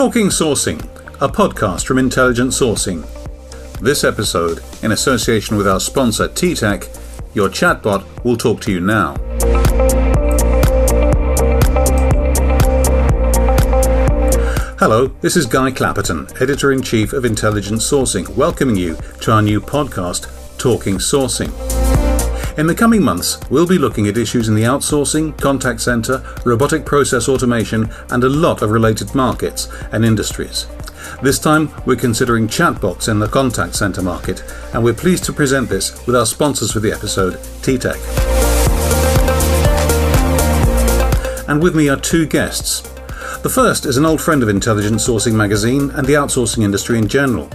Talking Sourcing, a podcast from Intelligent Sourcing. This episode, in association with our sponsor TTEC, your chatbot will talk to you now. Hello, this is Guy Clapperton, Editor-in-Chief of Intelligent Sourcing, welcoming you to our new podcast, Talking Sourcing. In the coming months, we'll be looking at issues in the outsourcing, contact center, robotic process automation, and a lot of related markets and industries. This time, we're considering chatbots in the contact center market, and we're pleased to present this with our sponsors for the episode, TTEC. And with me are two guests. The first is an old friend of Intelligent Sourcing magazine and the outsourcing industry in general.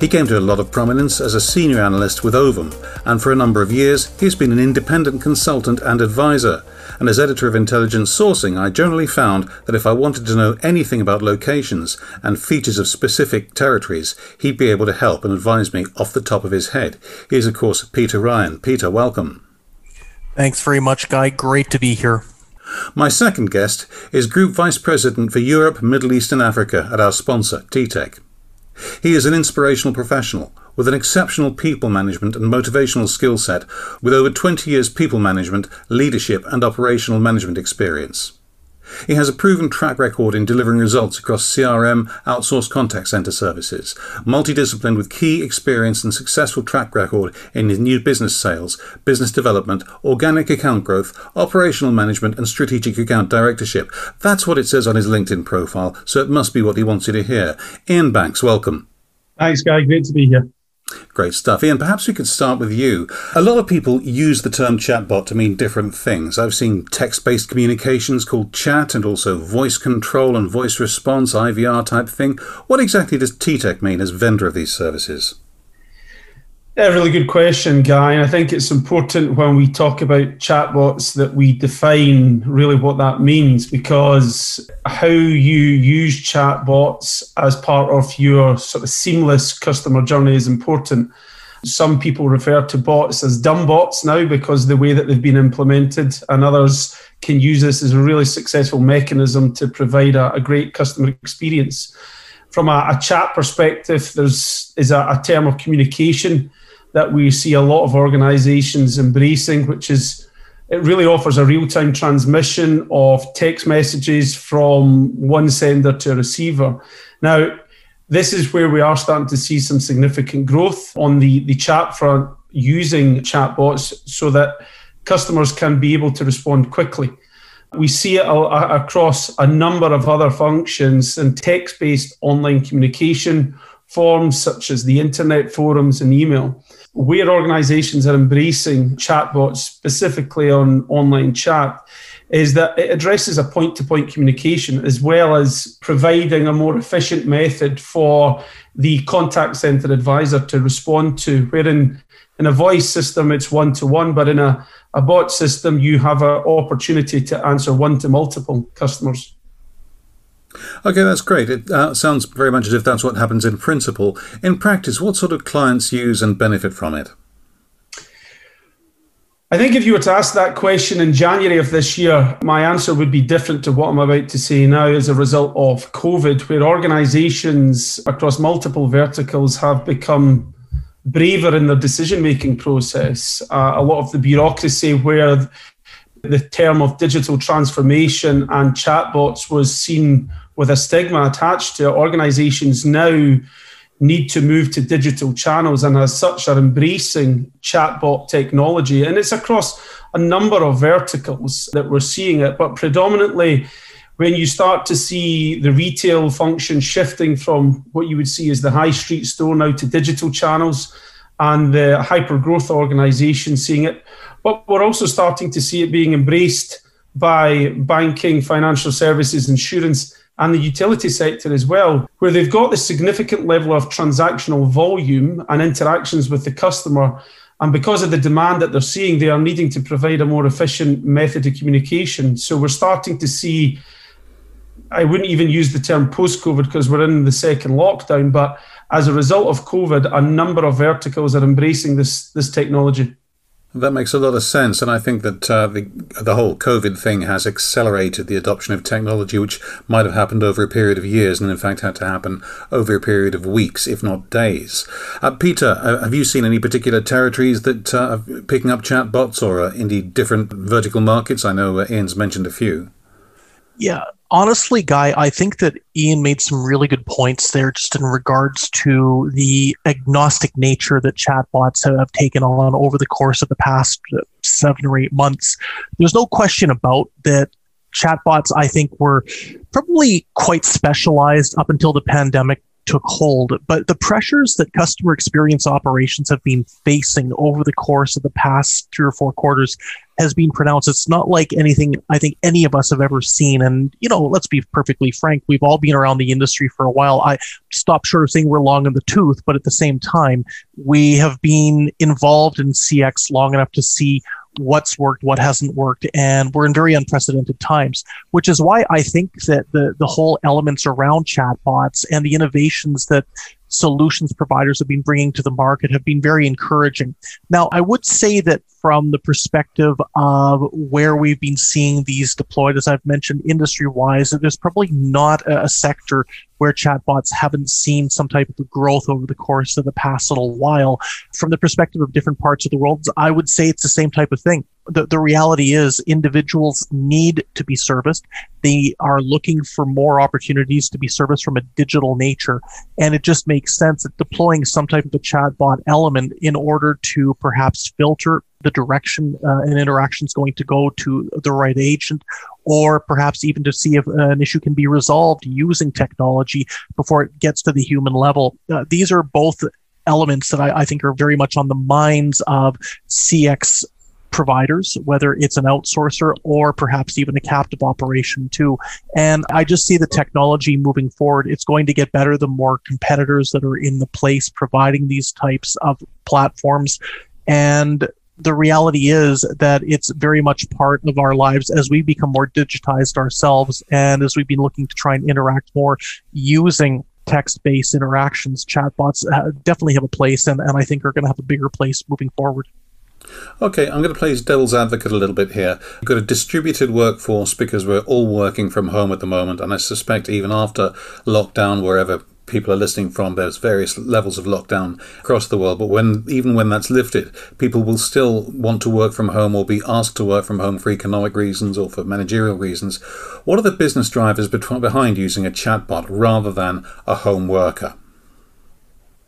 He came to a lot of prominence as a senior analyst with Ovum, and for a number of years he's been an independent consultant and advisor. And as editor of Intelligent Sourcing, I generally found that if I wanted to know anything about locations and features of specific territories, he'd be able to help and advise me off the top of his head. He is, of course, Peter Ryan. Peter, welcome. Thanks very much, Guy. Great to be here. My second guest is Group Vice President for Europe, Middle East and Africa at our sponsor, TTEC. He is an inspirational professional with an exceptional people management and motivational skill set with over 20 years people management, leadership and operational management experience. He has a proven track record in delivering results across CRM, outsourced contact center services, multidisciplined with key experience and successful track record in new business sales, business development, organic account growth, operational management and strategic account directorship. That's what it says on his LinkedIn profile, so it must be what he wants you to hear. Iain Banks, welcome. Thanks, Guy. Great to be here. Great stuff. Iain, perhaps we could start with you. A lot of people use the term chatbot to mean different things. I've seen text-based communications called chat and also voice control and voice response, IVR type thing. What exactly does TTEC mean as vendor of these services? Yeah, really good question, Guy. And I think it's important when we talk about chatbots that we define really what that means, because how you use chatbots as part of your sort of seamless customer journey is important. Some people refer to bots as dumb bots now because of the way that they've been implemented, and others can use this as a really successful mechanism to provide a great customer experience. From a chat perspective, there's a term of communication that we see a lot of organizations embracing, which is, it really offers a real-time transmission of text messages from one sender to a receiver. Now, this is where we are starting to see some significant growth on the chat front using chatbots so that customers can be able to respond quickly. We see it across a number of other functions and text-based online communication forms such as the internet, forums and email. Where organizations are embracing chatbots specifically on online chat is that it addresses a point-to-point communication as well as providing a more efficient method for the contact center advisor to respond to, where in a voice system it's one-to-one, but in a bot system you have an opportunity to answer one to multiple customers. Okay, that's great. It sounds very much as if that's what happens in principle. In practice, what sort of clients use and benefit from it? I think if you were to ask that question in January of this year, my answer would be different to what I'm about to say now as a result of COVID, where organizations across multiple verticals have become braver in their decision-making process. A lot of the bureaucracy where the term of digital transformation and chatbots was seen with a stigma attached to it, organizations now need to move to digital channels and as such are embracing chatbot technology. And it's across a number of verticals that we're seeing it, but predominantly when you start to see the retail function shifting from what you would see as the high street store now to digital channels, and the hyper-growth organizations seeing it. But we're also starting to see it being embraced by banking, financial services, insurance, and the utility sector as well, where they've got this significant level of transactional volume and interactions with the customer. And because of the demand that they're seeing, they are needing to provide a more efficient method of communication. So we're starting to see, I wouldn't even use the term post-COVID because we're in the second lockdown, but as a result of COVID, a number of verticals are embracing this technology. That makes a lot of sense, and I think that the whole COVID thing has accelerated the adoption of technology, which might have happened over a period of years, and in fact had to happen over a period of weeks, if not days. Peter, have you seen any particular territories that are picking up chatbots, or indeed different vertical markets? I know Iain's mentioned a few. Yeah, honestly, Guy, I think that Iain made some really good points there just in regards to the agnostic nature that chatbots have taken on over the course of the past 7 or 8 months. There's no question about that. Chatbots, I think, were probably quite specialized up until the pandemic took hold, but the pressures that customer experience operations have been facing over the course of the past 3 or 4 quarters has been pronounced. It's not like anything I think any of us have ever seen. And, let's be perfectly frank, we've all been around the industry for a while. I stop short of saying we're long in the tooth, but at the same time, we have been involved in CX long enough to see what's worked, what hasn't worked, and we're in very unprecedented times, which is why I think that the whole elements around chatbots and the innovations that solutions providers have been bringing to the market have been very encouraging. Now, I would say that from the perspective of where we've been seeing these deployed, as I've mentioned, industry-wise, there's probably not a sector where chatbots haven't seen some type of growth over the course of the past little while. From the perspective of different parts of the world, I would say it's the same type of thing. The reality is individuals need to be serviced. They are looking for more opportunities to be serviced from a digital nature. And it just makes sense that deploying some type of a chatbot element in order to perhaps filter the direction an interaction is going to go to the right agent, or perhaps even to see if an issue can be resolved using technology before it gets to the human level. These are both elements that I think are very much on the minds of CX providers, whether it's an outsourcer or perhaps even a captive operation too. And I just see the technology moving forward. It's going to get better the more competitors that are in the place providing these types of platforms. And the reality is that it's very much part of our lives as we become more digitized ourselves, and as we've been looking to try and interact more using text-based interactions. Chatbots definitely have a place, and I think are going to have a bigger place moving forward. Okay, I'm going to play devil's advocate a little bit here. We've got a distributed workforce because we're all working from home at the moment, and I suspect even after lockdown, wherever people are listening from, there's various levels of lockdown across the world, but even when that's lifted, people will still want to work from home or be asked to work from home for economic reasons or for managerial reasons. What are the business drivers behind using a chatbot rather than a home worker?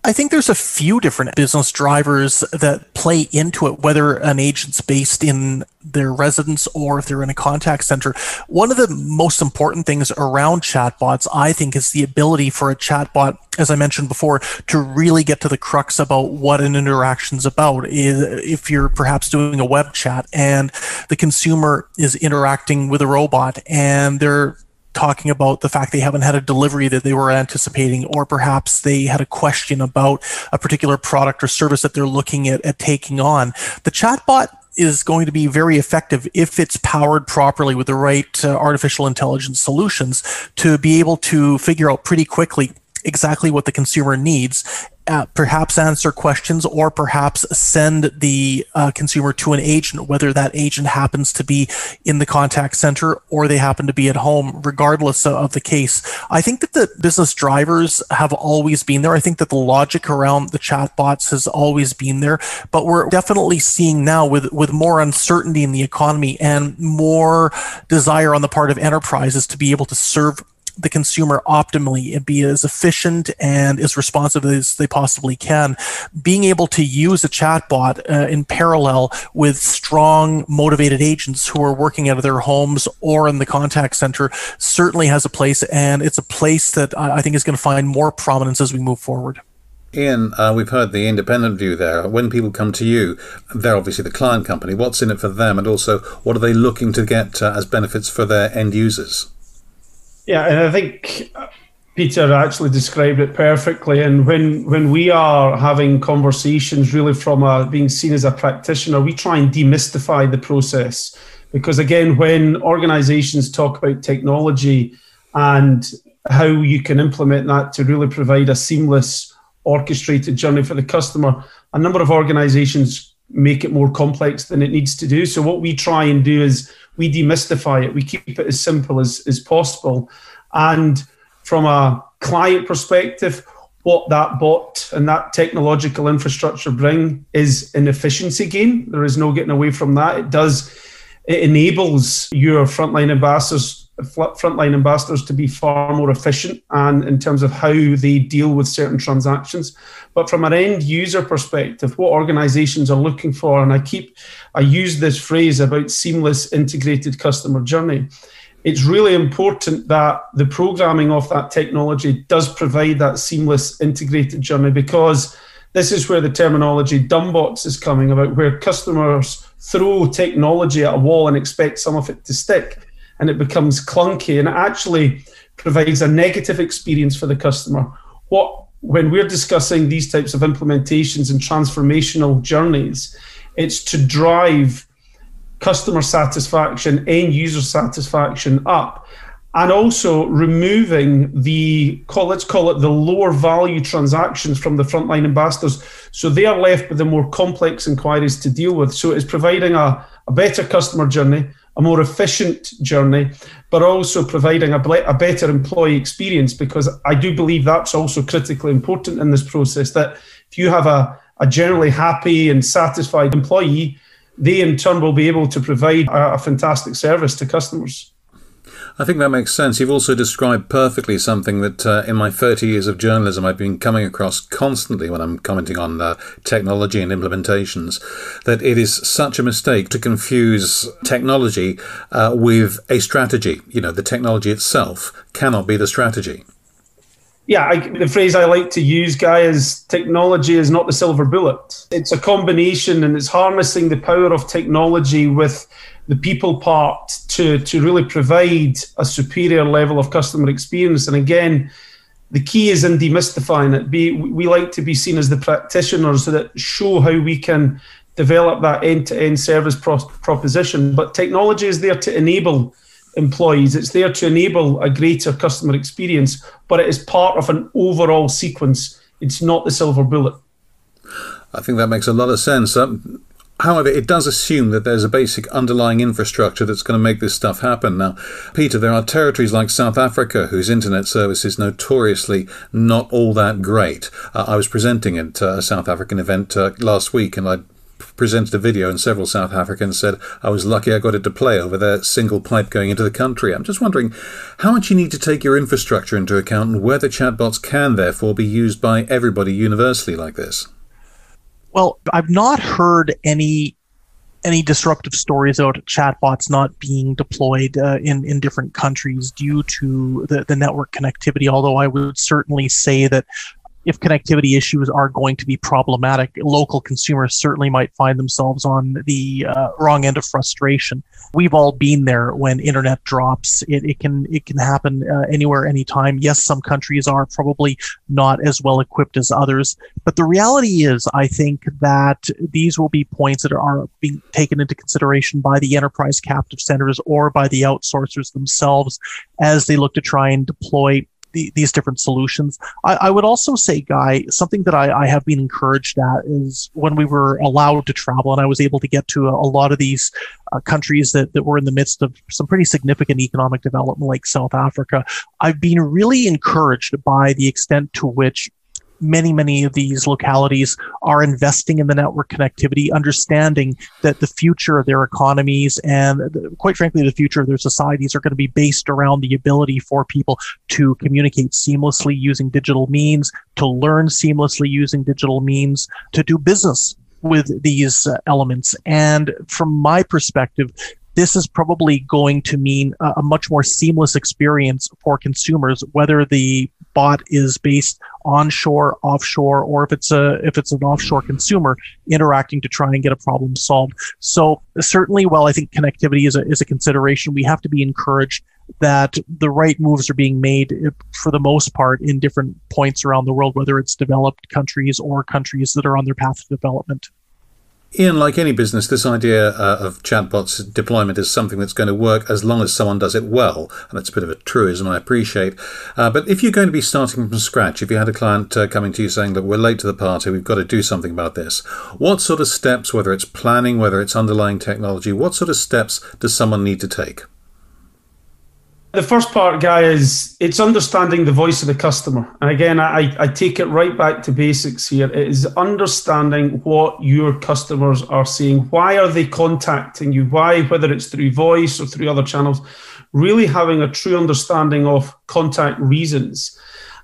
I think there's a few different business drivers that play into it, whether an agent's based in their residence or if they're in a contact center. One of the most important things around chatbots, I think, is the ability for a chatbot, as I mentioned before, to really get to the crux about what an interaction's about. If you're perhaps doing a web chat and the consumer is interacting with a robot and they're talking about the fact they haven't had a delivery that they were anticipating, or perhaps they had a question about a particular product or service that they're looking at taking on. The chatbot is going to be very effective if it's powered properly with the right artificial intelligence solutions to be able to figure out pretty quickly exactly what the consumer needs, perhaps answer questions, or perhaps send the consumer to an agent, whether that agent happens to be in the contact center or they happen to be at home, regardless of the case. I think that the business drivers have always been there. I think that the logic around the chatbots has always been there, but we're definitely seeing now with more uncertainty in the economy and more desire on the part of enterprises to be able to serve the consumer optimally and be as efficient and as responsive as they possibly can. Being able to use a chatbot in parallel with strong, motivated agents who are working out of their homes or in the contact center certainly has a place, and it's a place that I think is going to find more prominence as we move forward. Iain, we've heard the independent view there. When people come to you, they're obviously the client company. What's in it for them, and also what are they looking to get as benefits for their end users? Yeah, and I think Peter actually described it perfectly. And when we are having conversations really from being seen as a practitioner, we try and demystify the process. Because again, when organizations talk about technology and how you can implement that to really provide a seamless, orchestrated journey for the customer, a number of organizations make it more complex than it needs to do. So what we try and do is we demystify it. We keep it as simple as possible. And from a client perspective, what that bot and that technological infrastructure bring is an efficiency gain. There is no getting away from that. It enables your frontline ambassadors to be far more efficient and in terms of how they deal with certain transactions. But from an end user perspective, what organizations are looking for, and I use this phrase about seamless integrated customer journey. It's really important that the programming of that technology does provide that seamless integrated journey, because this is where the terminology dumbbots is coming about, where customers throw technology at a wall and expect some of it to stick, and it becomes clunky and it actually provides a negative experience for the customer. When we're discussing these types of implementations and transformational journeys, it's to drive customer satisfaction, end user satisfaction up, and also removing let's call it the lower value transactions from the frontline ambassadors, so they are left with the more complex inquiries to deal with. So it's providing a better customer journey, a more efficient journey, but also providing a better employee experience, because I do believe that's also critically important in this process, that if you have a generally happy and satisfied employee, they in turn will be able to provide a fantastic service to customers. I think that makes sense. You've also described perfectly something that in my 30 years of journalism I've been coming across constantly when I'm commenting on technology and implementations, that it is such a mistake to confuse technology with a strategy. The technology itself cannot be the strategy. Yeah, the phrase I like to use, Guy, is technology is not the silver bullet. It's a combination, and it's harnessing the power of technology with the people part to really provide a superior level of customer experience. And again, the key is in demystifying it. We like to be seen as the practitioners that show how we can develop that end-to-end service proposition. But technology is there to enable employees. It's there to enable a greater customer experience, but it is part of an overall sequence. It's not the silver bullet. I think that makes a lot of sense. However, it does assume that there's a basic underlying infrastructure that's going to make this stuff happen. Now, Peter, there are territories like South Africa whose internet service is notoriously not all that great. I was presenting at a South African event last week, and I presented a video, and several South Africans said I was lucky I got it to play over their single pipe going into the country. I'm just wondering how much you need to take your infrastructure into account, and whether chatbots can therefore be used by everybody universally like this. Well, I've not heard any disruptive stories about chatbots not being deployed in different countries due to the network connectivity, although I would certainly say that if connectivity issues are going to be problematic, local consumers certainly might find themselves on the wrong end of frustration. We've all been there when internet drops. It can happen anywhere, anytime. Yes, some countries are probably not as well equipped as others, but the reality is, I think that these will be points that are being taken into consideration by the enterprise captive centers or by the outsourcers themselves as they look to try and deploy these different solutions. I would also say, Guy, something that I have been encouraged at is when we were allowed to travel and I was able to get to a lot of these countries that were in the midst of some pretty significant economic development like South Africa, I've been really encouraged by the extent to which many of these localities are investing in the network connectivity, understanding that the future of their economies and quite frankly, the future of their societies are going to be based around the ability for people to communicate seamlessly using digital means, to learn seamlessly using digital means, to do business with these elements. And from my perspective, this is probably going to mean a much more seamless experience for consumers, whether the bot is based onshore, offshore, or if it's an offshore consumer interacting to try and get a problem solved. So certainly, while I think connectivity is a consideration, we have to be encouraged that the right moves are being made for the most part in different points around the world, whether it's developed countries or countries that are on their path to development. Iain, like any business, this idea of chatbots deployment is something that's going to work as long as someone does it well. And that's a bit of a truism, I appreciate. But if you're going to be starting from scratch, if you had a client coming to you saying, look, we're late to the party, we've got to do something about this, what sort of steps, whether it's planning, whether it's underlying technology, what sort of steps does someone need to take? The first part, Guy, is it's understanding the voice of the customer. And again, I take it right back to basics here. It is understanding what your customers are saying. Why are they contacting you? Why, whether it's through voice or through other channels, really having a true understanding of contact reasons.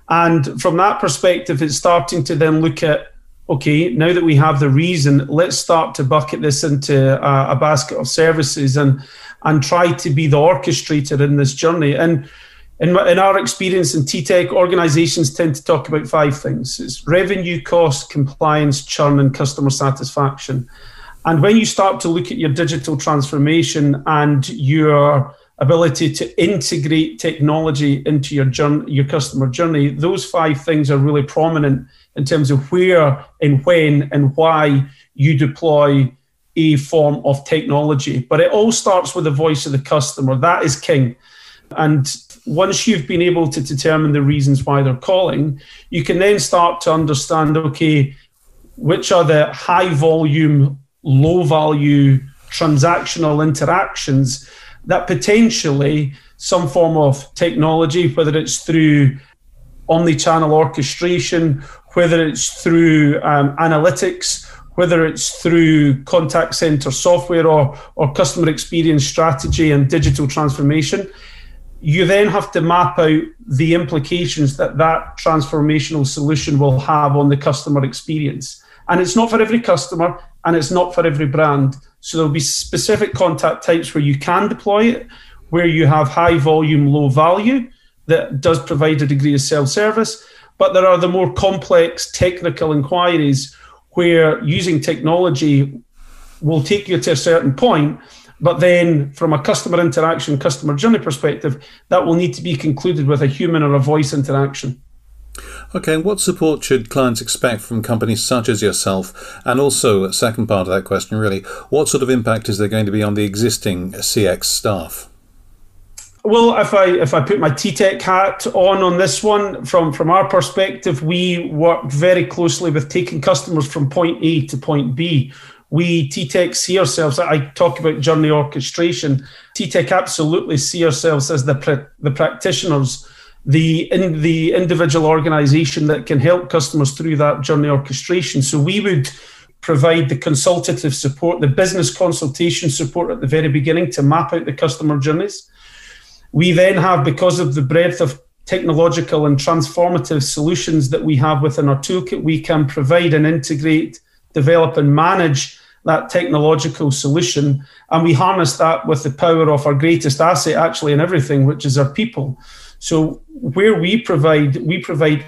And from that perspective, it's starting to then look at, okay, now that we have the reason, let's start to bucket this into a basket of services and try to be the orchestrator in this journey. And in our experience in TTEC, organizations tend to talk about 5 things. It's revenue, cost, compliance, churn, and customer satisfaction. And when you start to look at your digital transformation and your ability to integrate technology into your customer journey, those 5 things are really prominent in terms of where and when and why you deploy a form of technology. But it all starts with the voice of the customer. That is king. And once you've been able to determine the reasons why they're calling, you can then start to understand, okay, which are the high volume, low value transactional interactions that potentially some form of technology, whether it's through omni-channel orchestration, whether it's through analytics, whether it's through contact center software or customer experience strategy and digital transformation, you then have to map out the implications that transformational solution will have on the customer experience. And it's not for every customer and it's not for every brand. So there'll be specific contact types where you can deploy it, where you have high volume, low value that does provide a degree of self-service. But there are the more complex technical inquiries where using technology will take you to a certain point, but then from a customer interaction, customer journey perspective, that will need to be concluded with a human or a voice interaction. Okay, and what support should clients expect from companies such as yourself? And also, a second part of that question really, what sort of impact is there going to be on the existing CX staff? Well, if I put my TTEC hat on this one, from our perspective, we work very closely with taking customers from point A to point B. We TTEC see ourselves, I talk about journey orchestration, TTEC absolutely see ourselves as the practitioners, the individual organization that can help customers through that journey orchestration. So we would provide the consultative support, the business consultation support at the very beginning to map out the customer journeys. We then have, because of the breadth of technological and transformative solutions that we have within our toolkit, we can provide and integrate, develop and manage that technological solution. And we harness that with the power of our greatest asset actually in everything, which is our people. So where we provide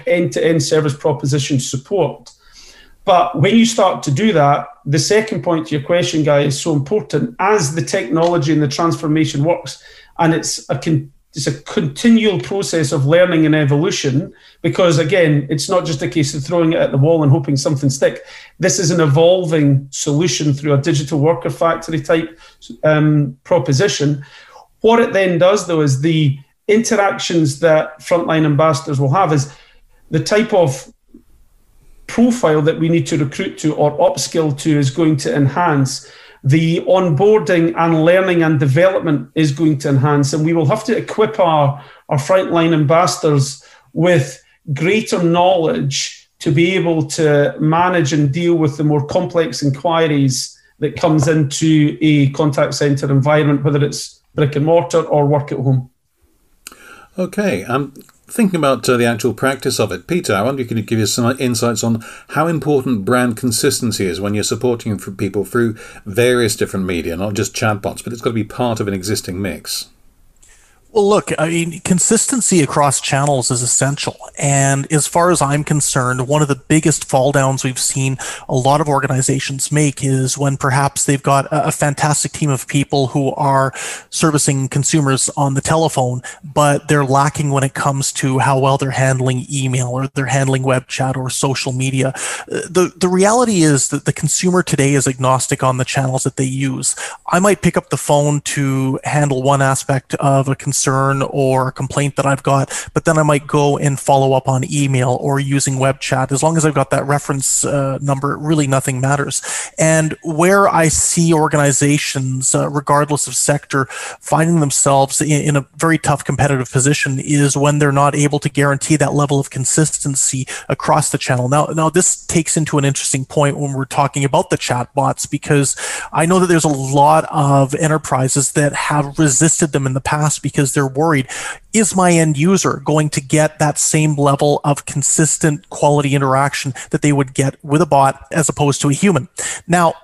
end-to-end service proposition support. But when you start to do that, the second point to your question, Guy, is so important. As the technology and the transformation works, and it's a continual process of learning and evolution, because again, it's not just a case of throwing it at the wall and hoping something sticks. This is an evolving solution through a digital worker factory type proposition. What it then does, though, is the interactions that frontline ambassadors will have is the type of profile that we need to recruit to or upskill to is going to enhance. The onboarding and learning and development is going to enhance, and we will have to equip our frontline ambassadors with greater knowledge to be able to manage and deal with the more complex inquiries that comes into a contact center environment, whether it's brick and mortar or work at home. Okay, thinking about the actual practice of it, Peter, I wonder if you could give us some insights on how important brand consistency is when you're supporting people through various different media, not just chatbots, but it's got to be part of an existing mix. Well, look, I mean, consistency across channels is essential. And as far as I'm concerned, one of the biggest fall downs we've seen a lot of organizations make is when perhaps they've got a fantastic team of people who are servicing consumers on the telephone, but they're lacking when it comes to how well they're handling email or they're handling web chat or social media. The reality is that the consumer today is agnostic on the channels that they use. I might pick up the phone to handle one aspect of a concern or a complaint that I've got, but then I might go and follow up on email or using web chat. As long as I've got that reference number, really nothing matters. And where I see organizations, regardless of sector, finding themselves in a very tough competitive position is when they're not able to guarantee that level of consistency across the channel. Now this takes into an interesting point when we're talking about the chatbots, because I know that there's a lot of enterprises that have resisted them in the past because they're worried, is my end user going to get that same level of consistent quality interaction that they would get with a bot as opposed to a human? Now,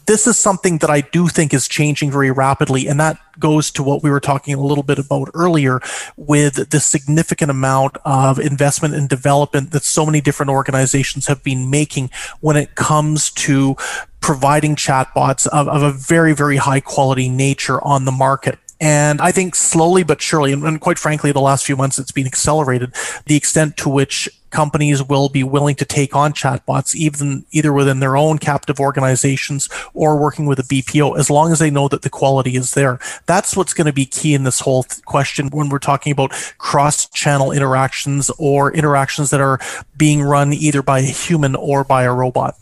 this is something that I do think is changing very rapidly, and that goes to what we were talking a little bit about earlier with the significant amount of investment and development that so many different organizations have been making when it comes to providing chatbots of a very, very high quality nature on the market. And I think slowly but surely, and quite frankly, the last few months, it's been accelerated, the extent to which companies will be willing to take on chatbots, either within their own captive organizations or working with a BPO, as long as they know that the quality is there. That's what's going to be key in this whole question when we're talking about cross-channel interactions or interactions that are being run either by a human or by a robot.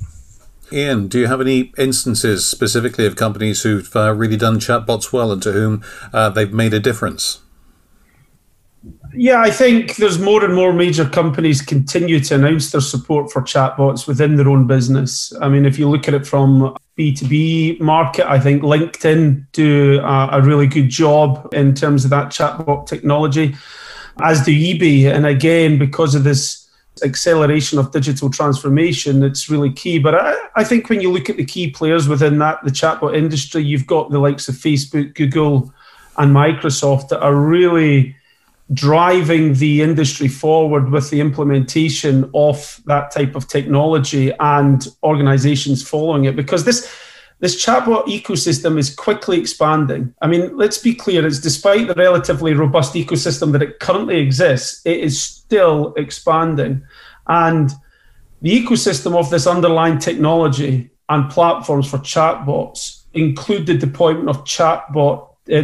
Iain, do you have any instances specifically of companies who've really done chatbots well and to whom they've made a difference? Yeah, I think there's more and more major companies continue to announce their support for chatbots within their own business. I mean, if you look at it from B2B market, I think LinkedIn do a really good job in terms of that chatbot technology, as do eBay. And again, because of this acceleration of digital transformation, it's really key. But I think when you look at the key players within the chatbot industry, you've got the likes of Facebook, Google, and Microsoft that are really driving the industry forward with the implementation of that type of technology and organizations following it, because this chatbot ecosystem is quickly expanding. I mean, let's be clear, it's despite the relatively robust ecosystem that it currently exists, it is still expanding. And the ecosystem of this underlying technology and platforms for chatbots include the deployment of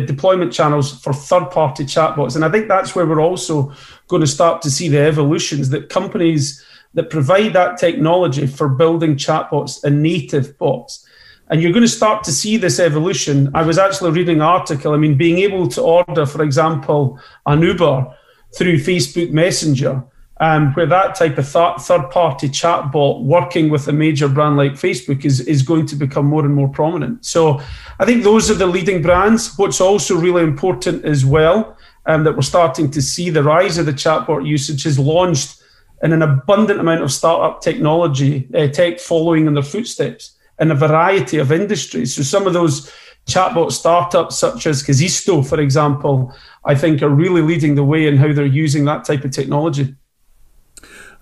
deployment channels for third-party chatbots. And I think that's where we're also going to start to see the evolutions, that companies that provide that technology for building chatbots and native bots. And you're going to start to see this evolution. I was actually reading an article, I mean, being able to order, for example, an Uber through Facebook Messenger, where that type of third-party chatbot working with a major brand like Facebook is going to become more and more prominent. So I think those are the leading brands. What's also really important as well, that we're starting to see the rise of the chatbot usage is launched in an abundant amount of startup technology, tech following in their footsteps in a variety of industries. So some of those chatbot startups such as Kazisto, for example, I think are really leading the way in how they're using that type of technology.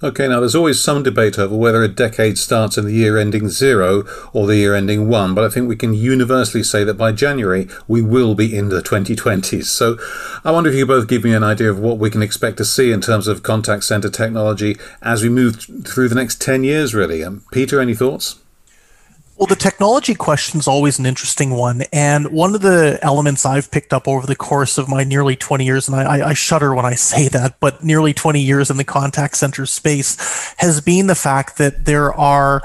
Okay, now there's always some debate over whether a decade starts in the year ending 0 or the year ending 1, but I think we can universally say that by January we will be in the 2020s. So I wonder if you both give me an idea of what we can expect to see in terms of contact center technology as we move through the next 10 years, really. Peter, any thoughts? Well, the technology question is always an interesting one. And one of the elements I've picked up over the course of my nearly 20 years, and I shudder when I say that, but nearly 20 years in the contact center space, has been the fact that there are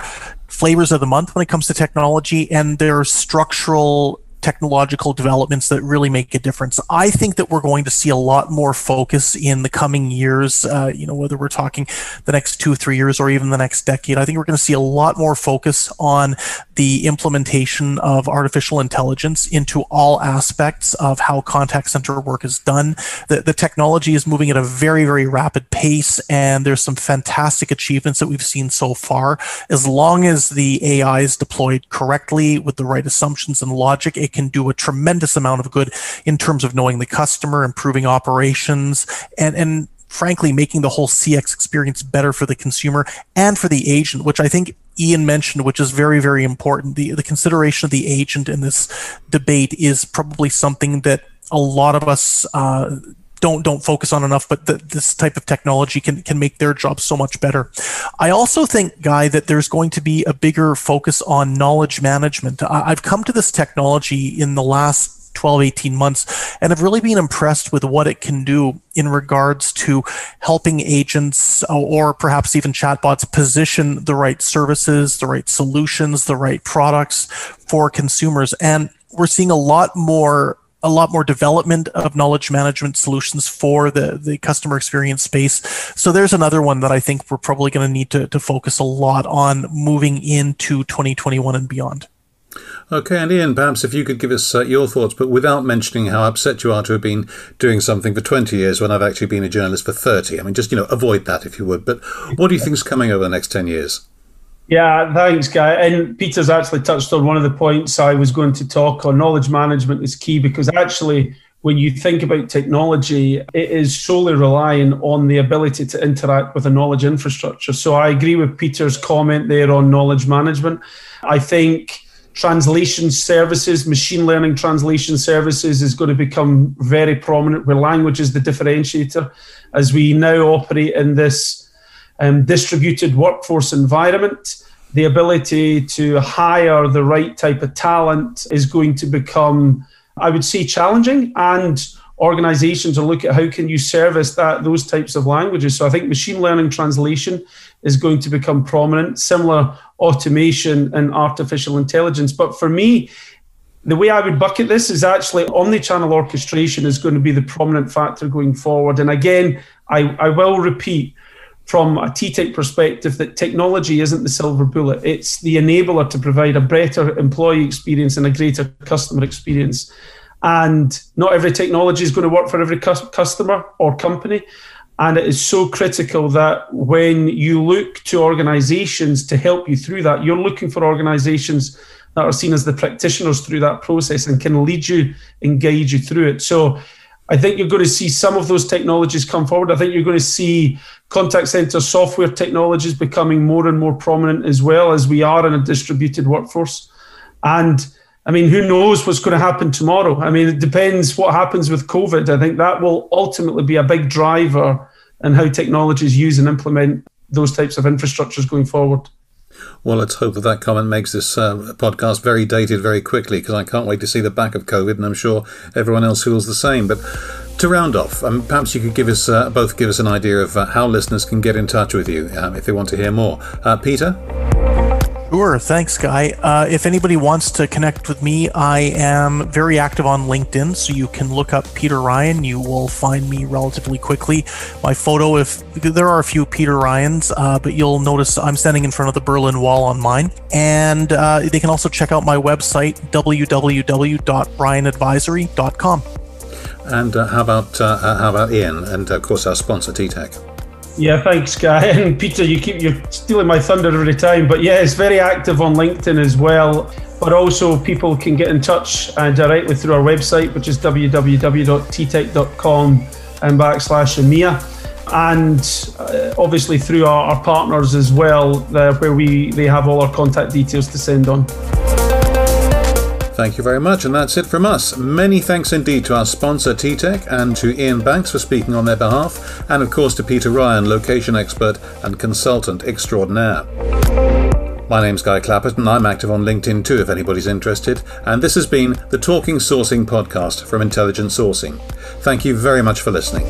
flavors of the month when it comes to technology, and there are structural technological developments that really make a difference. I think that we're going to see a lot more focus in the coming years, whether we're talking the next 2-3 years or even the next decade. I think we're going to see a lot more focus on the implementation of artificial intelligence into all aspects of how contact center work is done. The technology is moving at a very, very rapid pace, and there's some fantastic achievements that we've seen so far. As long as the AI is deployed correctly with the right assumptions and logic, it can do a tremendous amount of good in terms of knowing the customer, improving operations, and frankly, making the whole CX experience better for the consumer and for the agent, which I think Iain mentioned, which is very, very important. The consideration of the agent in this debate is probably something that a lot of us don't focus on enough, but this type of technology can make their job so much better. I also think, Guy, that there's going to be a bigger focus on knowledge management. I've come to this technology in the last 12, 18 months, and I've really been impressed with what it can do in regards to helping agents or perhaps even chatbots position the right services, the right solutions, the right products for consumers. And we're seeing a lot more development of knowledge management solutions for the customer experience space. So there's another one that I think we're probably going to need to focus a lot on moving into 2021 and beyond. Okay, and Iain, perhaps if you could give us your thoughts, but without mentioning how upset you are to have been doing something for 20 years when I've actually been a journalist for 30. I mean, just, avoid that if you would. But what do you think is coming over the next 10 years? Yeah, thanks, Guy. And Peter's actually touched on one of the points I was going to talk on. Knowledge management is key because actually, when you think about technology, it is solely relying on the ability to interact with a knowledge infrastructure. So I agree with Peter's comment there on knowledge management. I think translation services, machine learning translation services is going to become very prominent, where language is the differentiator as we now operate in this distributed workforce environment. The ability to hire the right type of talent is going to become, I would say, challenging, and organizations are looking at how can you service those types of languages. So I think machine learning translation is going to become prominent, similar automation and artificial intelligence. But for me, the way I would bucket this is actually omni-channel orchestration is going to be the prominent factor going forward. And again, I will repeat from a TTEC perspective that technology isn't the silver bullet. It's the enabler to provide a better employee experience and a greater customer experience. And not every technology is going to work for every customer or company. And it is so critical that when you look to organizations to help you through that, you're looking for organizations that are seen as the practitioners through that process and can lead you and guide you through it. So I think you're going to see some of those technologies come forward. I think you're going to see contact center software technologies becoming more and more prominent as well, as we are in a distributed workforce. And I mean, who knows what's going to happen tomorrow? I mean, it depends what happens with COVID. I think that will ultimately be a big driver in how technologies use and implement those types of infrastructures going forward. Well, let's hope that comment makes this podcast very dated very quickly, because I can't wait to see the back of COVID, and I'm sure everyone else feels the same. But to round off, perhaps you could both give us an idea of how listeners can get in touch with you if they want to hear more. Peter? Sure. Thanks, Guy. If anybody wants to connect with me, I am very active on LinkedIn, so you can look up Peter Ryan. You will find me relatively quickly. My photo, there are a few Peter Ryans, but you'll notice I'm standing in front of the Berlin Wall on mine. And they can also check out my website, www.ryanadvisory.com. And how about Iain and, of course, our sponsor, TTEC? Yeah, thanks, Guy. And Peter, you're stealing my thunder every time. But yeah, it's very active on LinkedIn as well. But also people can get in touch directly through our website, which is www.ttec.com/EMEA. And obviously through our partners as well, where they have all our contact details to send on. Thank you very much, and that's it from us. Many thanks indeed to our sponsor TTEC and to Iain Banks for speaking on their behalf, and of course to Peter Ryan, location expert and consultant extraordinaire. My name's Guy Clapperton. I'm active on LinkedIn too if anybody's interested, and this has been the Talking Sourcing podcast from Intelligent Sourcing. Thank you very much for listening.